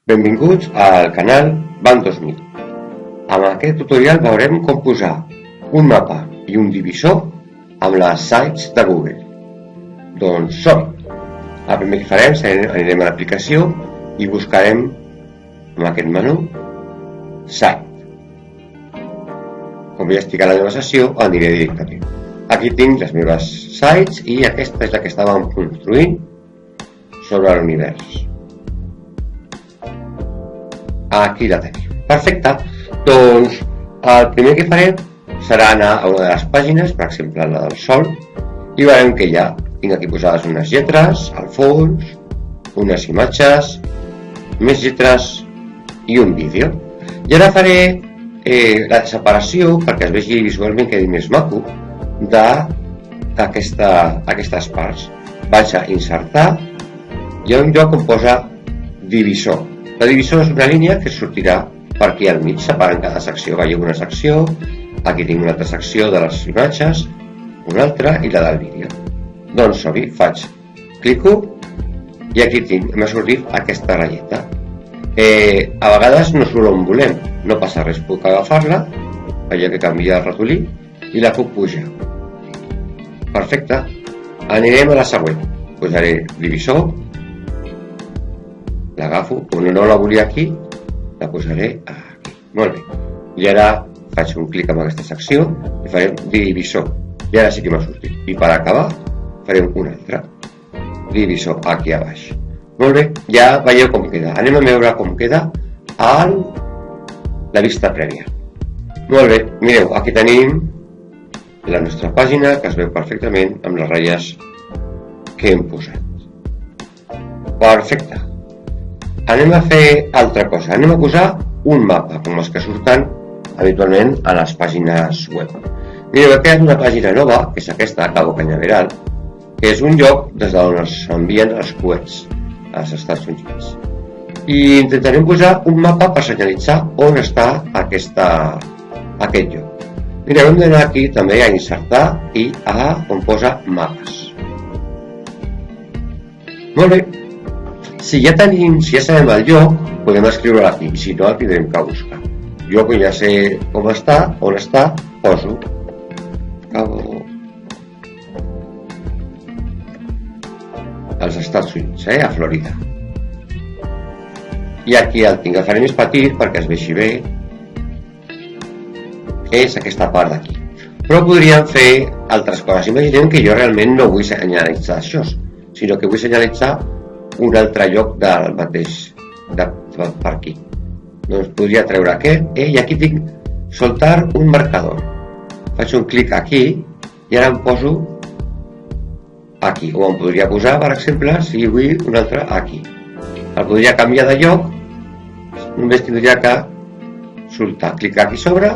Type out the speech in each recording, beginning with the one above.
Benvinguts al canal Banc 2000. Amb aquest tutorial veurem com posar un mapa i un divisor amb les sites de Google. Doncs som-hi! El primer que farem anirem a l'aplicació i buscarem en aquest menú Site. Com ja estic a la meva sessió, aniré directament. Aquí tinc les meves sites i aquesta és la que estàvem construint sobre l'univers. Aquí la tenim. Perfecte. Doncs el primer que farem serà anar a una de les pàgines, per exemple la del Sol, i veurem que ja tinc aquí posades unes lletres, al fons, unes imatges, més lletres i un vídeo. I ara faré la separació, perquè es vegi visualment quedi més maco, d'aquestes parts. Vaig a insertar, hi ha un lloc on posa divisor. La divisor és una línia que sortirà per aquí al mig, separant cada secció. Veieu una secció, aquí tinc una altra secció de les imatges, una altra i la del vídeo. Doncs som-hi, clico i aquí tinc, m'ha sortit aquesta ratlleta. A vegades no surt on volem, no passa res, puc agafar-la, veieu que canvia el ratolí i la puc pujar. Perfecte, anirem a la següent. Posaré divisor, l'agafo, quan no la volia aquí, la posaré aquí. Molt bé. I ara faig un clic amb aquesta secció i farem divisor. I ara sí que m'ha sortit. I per acabar farem un altre. Divisor aquí a baix. Molt bé, ja veieu com queda. Anem a veure com queda la vista prèvia. Molt bé, mireu, aquí tenim la nostra pàgina que es veu perfectament amb les ratlles que hem posat. Perfecte. Anem a fer altra cosa, anem a posar un mapa, com els que surten habitualment a les pàgines web. Mireu, he creat una pàgina nova, que és aquesta, Cabo Cañaveral, que és un lloc des d'on es envien els coets als Estats Units. I intentarem posar un mapa per senyalitzar on està aquest lloc. Mireu, hem d'anar aquí també a insertar i a on posa mapes. Molt bé. Si ja sabem el lloc, podem escriure-lo aquí, si no el tindrem que buscar. Jo, quan ja sé on està, poso Cabo als Estats Units, a Florida. I aquí el tinc, el faré més petit perquè es vegi bé. És aquesta part d'aquí. Però podríem fer altres coses. Imaginem que jo realment no vull senyalitzar això, sinó que vull senyalitzar un altre lloc del mateix per aquí. Doncs podria treure aquest i aquí tinc soltar un marcador. Faig un clic aquí i ara em poso aquí, o em podria posar, per exemple, si vull un altre aquí. El podria canviar de lloc, només tindria que soltar, clicar aquí sobre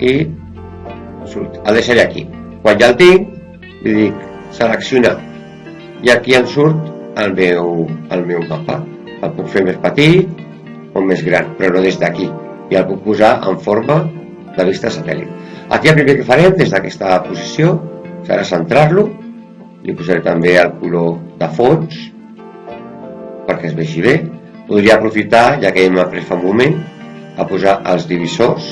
i el deixaré aquí. Quan ja el tinc, li dic seleccionar i aquí em surt el meu mapa. El puc fer més petit o més gran, però no des d'aquí, i el puc posar en forma de vista satèl·lit. Aquí el primer que farem des d'aquesta posició serà centrar-lo. Li posaré també el color de fons perquè es vegi bé. Podria aprofitar, ja que hem après fa un moment, a posar els divisors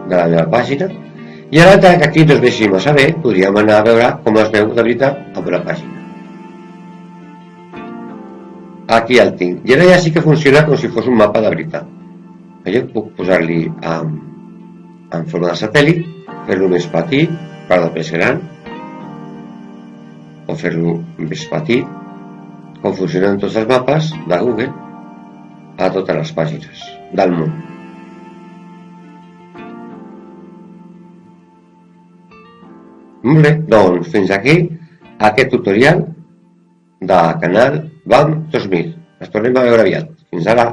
de la meva pàgina. I ara que aquí no es vegi massa bé, podríem anar a veure com es veu de veritat amb la pàgina. Aquí el tinc. I ara ja sí que funciona com si fos un mapa de veritat. Veieu? Puc posar-li en forma de satèl·lit, fer-lo més petit, per de més gran, o fer-lo més petit, com funcionen tots els mapes de Google a totes les pàgines del món. Molt bé, doncs fins aquí aquest tutorial del canal Banc 2000. Ens tornem a veure aviat. Fins ara!